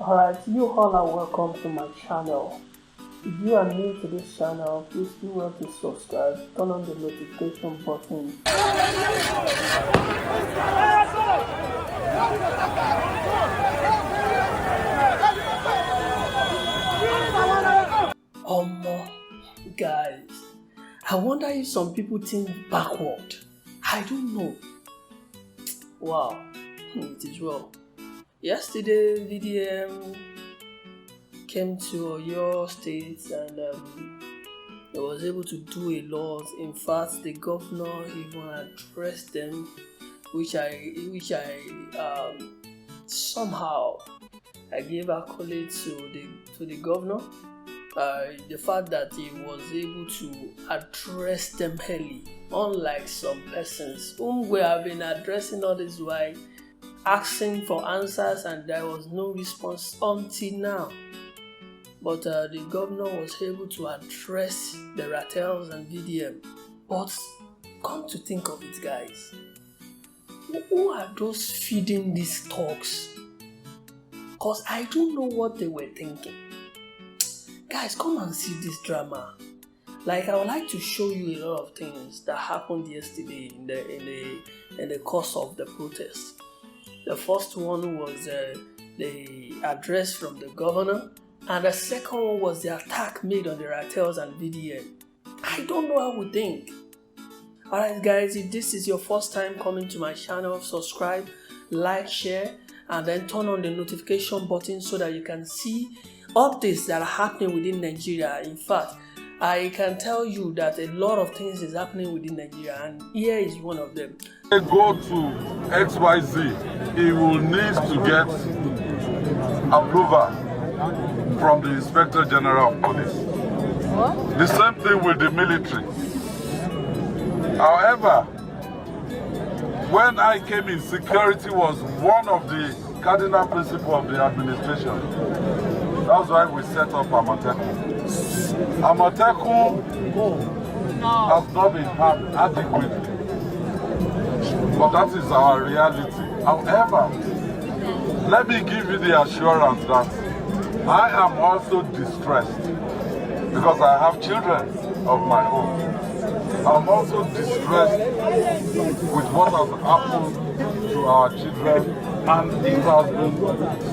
Alright, you all are welcome to my channel. If you are new to this channel, please do well to subscribe, turn on the notification button. Guys, I wonder if some people think backward. I don't know. Wow, it is well. Yesterday, VDM came to Oyo State and he was able to do a lot. In fact, the governor even addressed them, which I somehow I gave accolades to the governor. The fact that he was able to address them early, unlike some persons whom we have been addressing all this while, asking for answers, and there was no response until now. But the governor was able to address the Ratels and VDM. But come to think of it, guys, who are those feeding these talks? Because I don't know what they were thinking. Guys, come and see this drama. Like, I would like to show you a lot of things that happened yesterday in the course of the protest. The first one was the address from the governor, and the second one was the attack made on the Ratels and VDM. I don't know how we think. Alright guys, if this is your first time coming to my channel, subscribe, like, share, and then turn on the notification button so that you can see updates that are happening within Nigeria. In fact, I can tell you that a lot of things is happening within Nigeria, and here is one of them. Go to XYZ, he will need to get approval from the Inspector General of Police. What? The same thing with the military. However, when I came in, security was one of the cardinal principles of the administration. That's why we set up Amotekun. Amotekun has not been harmed adequately, but that is our reality. However, let me give you the assurance that I am also distressed because I have children of my own. I'm also distressed with what has happened to our children, and it has been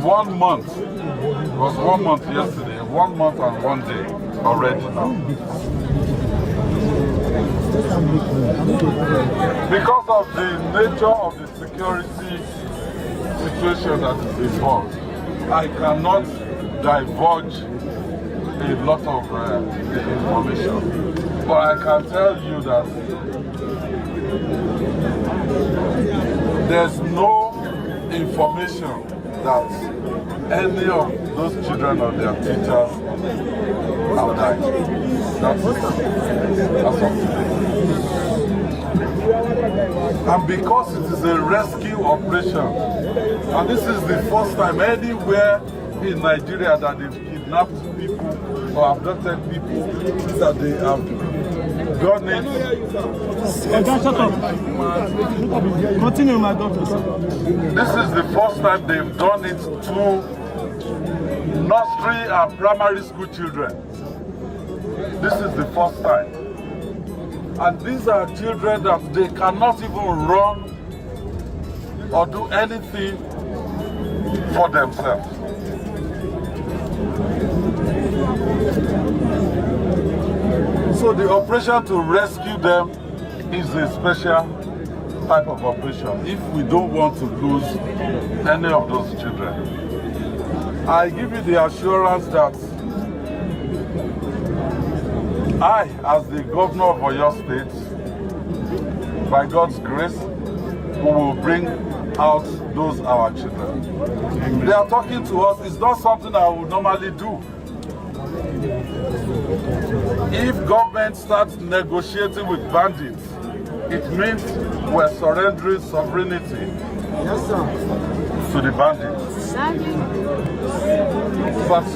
1 month. It was 1 month yesterday, 1 month and 1 day already now. Because of the nature of the security situation that is involved, I cannot divulge a lot of the information. But I can tell you that there's no information that any of those children or their teachers have died. That's of today. And because it is a rescue operation, and this is the first time anywhere in Nigeria that they've kidnapped people or abducted people, that they have done it. Continue, my doctor. This is the first time they've done it to nursery and primary school children. This is the first time. And these are children that they cannot even run or do anything for themselves. So the operation to rescue them is a special type of operation if we don't want to lose any of those children. I give you the assurance that I, as the governor of Oyo State, by God's grace, we will bring out those our children. They are talking to us. It's not something I would normally do. If government starts negotiating with bandits, it means we're surrendering sovereignty to the bandits. But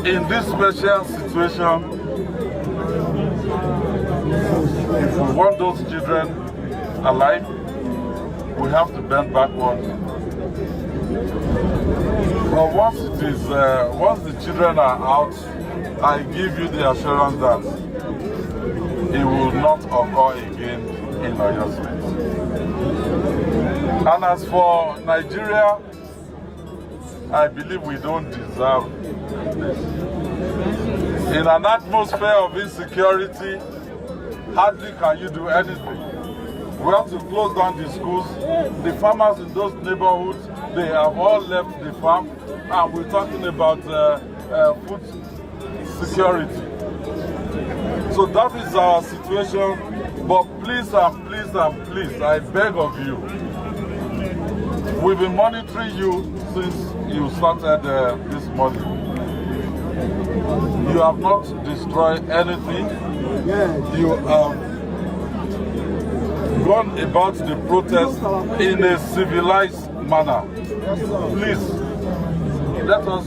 in this special situation, if we want those children alive, we have to bend backwards But once the children are out, I give you the assurance that it will not occur again in Oyo State. And as for Nigeria, I believe we don't deserve this. In an atmosphere of insecurity, hardly can you do anything. We have to close down the schools. The farmers in those neighborhoods, they have all left the farm, and we're talking about food security. So that is our situation. But please and please and please, I beg of you, we've been monitoring you since you started this morning. You have not destroyed anything. You have gone about the protest in a civilized manner. Please, let us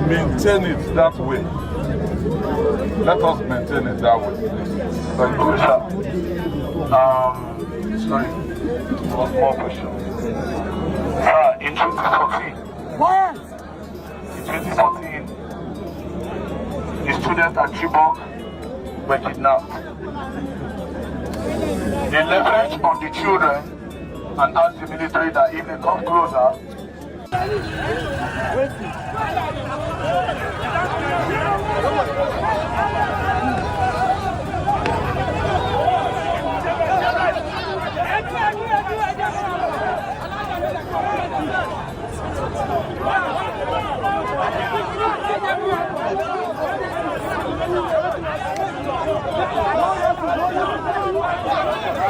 maintain it that way. Let us maintain it that way. Thank you. Sorry, one more question. In 2014, What? in 2014, the students at Chibok were kidnapped. They leveraged on the children and asked the military that if they come closer,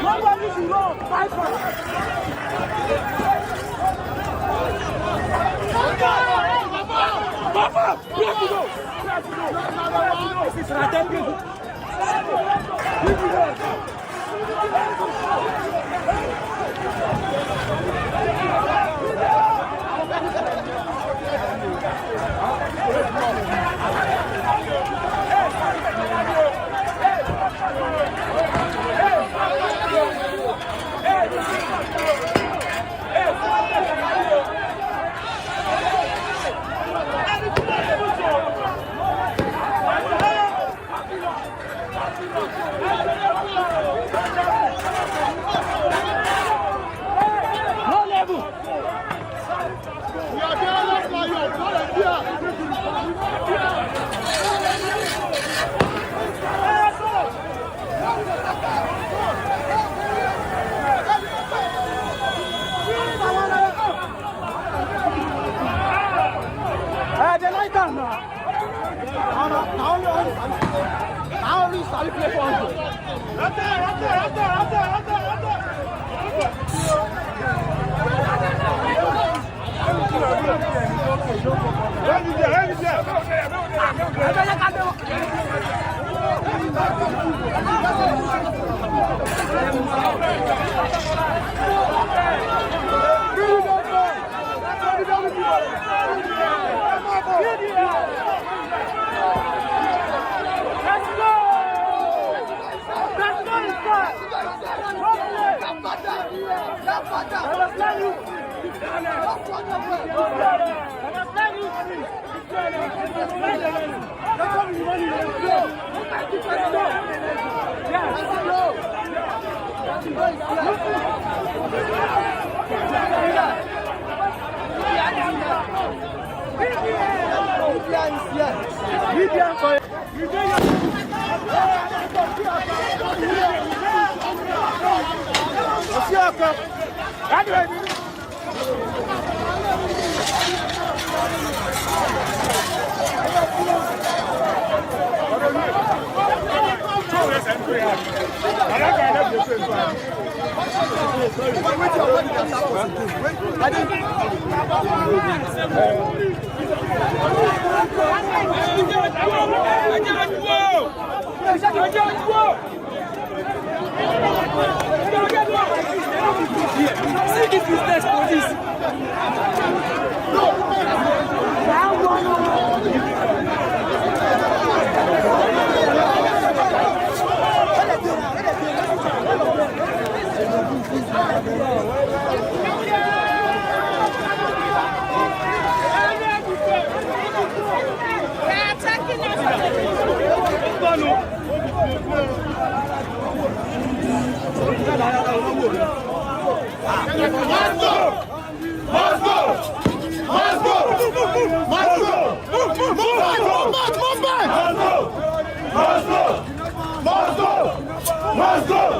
Nobody should know. Fight for it. Papa! You have to go! This is Ratels.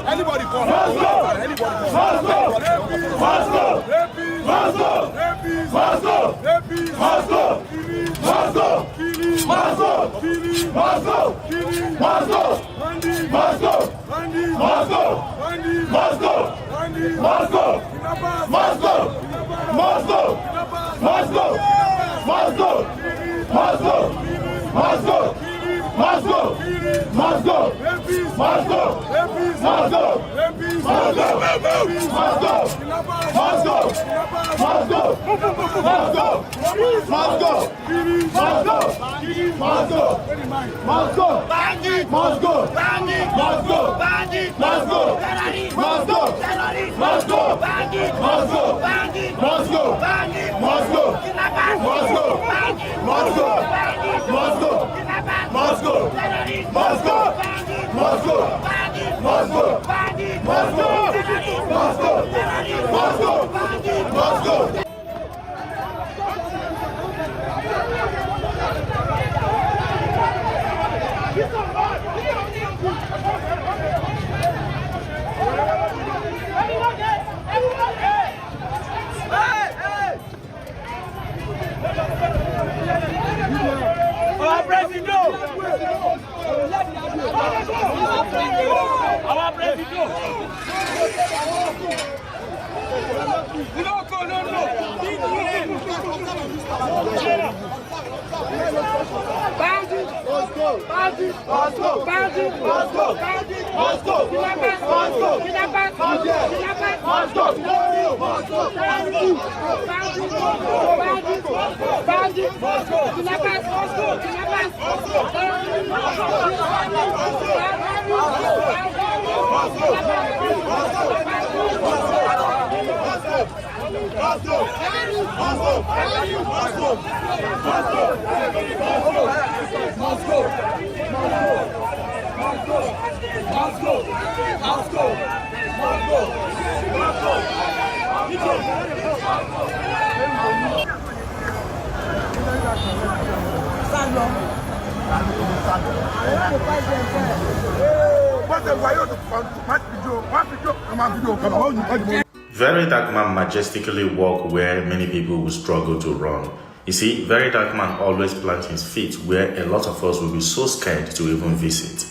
Anybody call Very Dark Man majestically walk where many people will struggle to run. You see, Very Dark Man always plants his feet where a lot of us will be so scared to even visit.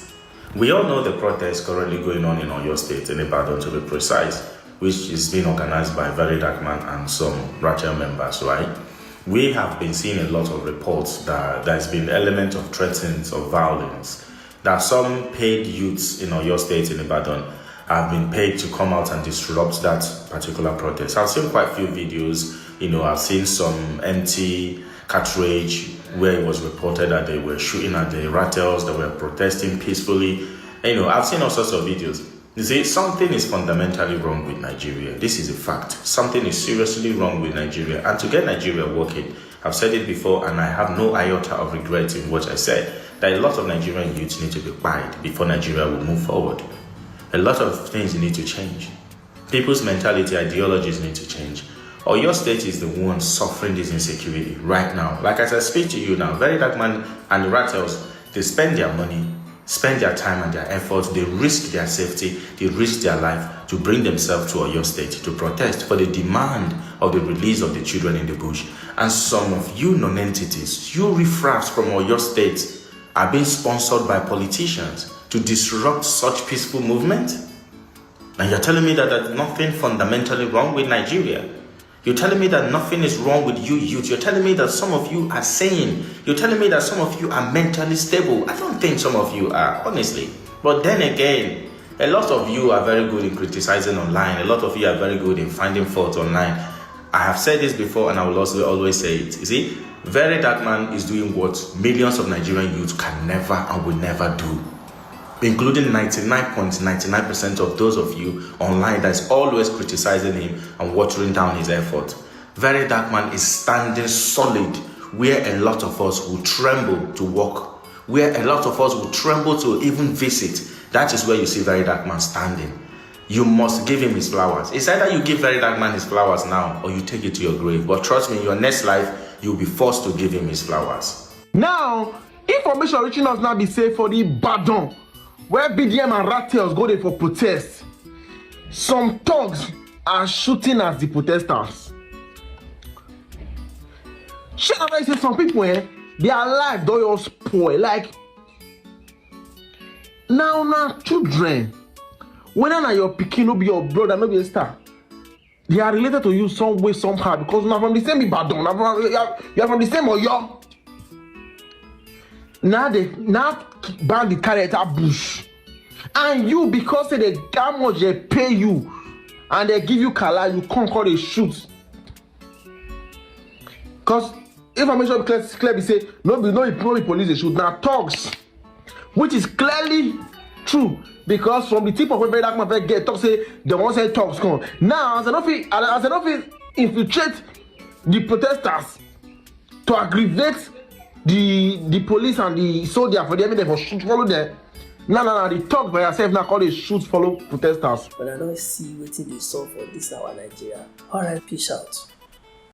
We all know the protest currently going on in Oyo State, in Ibadan to be precise, which is being organized by Very Dark Man and some Ratels members, right? We have been seeing a lot of reports that there's been elements of threats of violence, that some paid youths in Oyo State, in Ibadan, have been paid to come out and disrupt that particular protest. I've seen quite a few videos, I've seen some empty cartridge where it was reported that they were shooting at the Ratels that were protesting peacefully. I've seen all sorts of videos. You see, something is fundamentally wrong with Nigeria. This is a fact. Something is seriously wrong with Nigeria. And to get Nigeria working, I've said it before and I have no iota of regret in what I said, that a lot of Nigerian youths need to be quiet before Nigeria will move forward. A lot of things need to change. People's mentality, ideologies need to change. Oyo State is the one suffering this insecurity right now. Like as I speak to you now, Very Dark Man and the Ratels, they spend their money, spend their time and their efforts, they risk their safety, they risk their life to bring themselves to Oyo State to protest for the demand of the release of the children in the bush. And some of you non-entities, you riffraffs from Oyo State, are being sponsored by politicians to disrupt such peaceful movement? And you're telling me that there's nothing fundamentally wrong with Nigeria? You're telling me that nothing is wrong with you youth? You're telling me that some of you are sane? You're telling me that some of you are mentally stable? I don't think some of you are, honestly. But then again, a lot of you are very good in criticizing online. A lot of you are very good in finding fault online. I have said this before and I will also always say it. You see, Very Dark Man is doing what millions of Nigerian youths can never and will never do, including 99.99% of those of you online that's always criticizing him and watering down his effort. Very Dark Man is standing solid where a lot of us will tremble to walk, where a lot of us will tremble to even visit. That is where you see Very Dark Man standing. You must give him his flowers. It's either you give very dark man his flowers now or you take it to your grave. But trust me, in your next life, you'll be forced to give him his flowers. Now, information reaching us now be safe for the Badon, where BDM and Ratels go there for protest. Some thugs are shooting at the protesters. Shit, I say some people, their life don't all spoil. Like, now children, whether na your pikin, no be your brother, no be a star, they are related to you some way, somehow, because now from the same Ibadan, you are from the same Oyo. Now they ban the carry that bush, and you, because they that much they pay you and they give you kala, you can't call they shoot. Because information clearly say no be police they shoot, now thugs, which is clearly true, because from the tip of where that man get talk say they won't say thugs come. Now as an office infiltrate the protesters to aggravate the police and the soldier for them, they for shoot follow them. Now the talk by yourself now call they shoot follow protesters. But I don't see waiting they solve for this our Nigeria. Alright, peace out.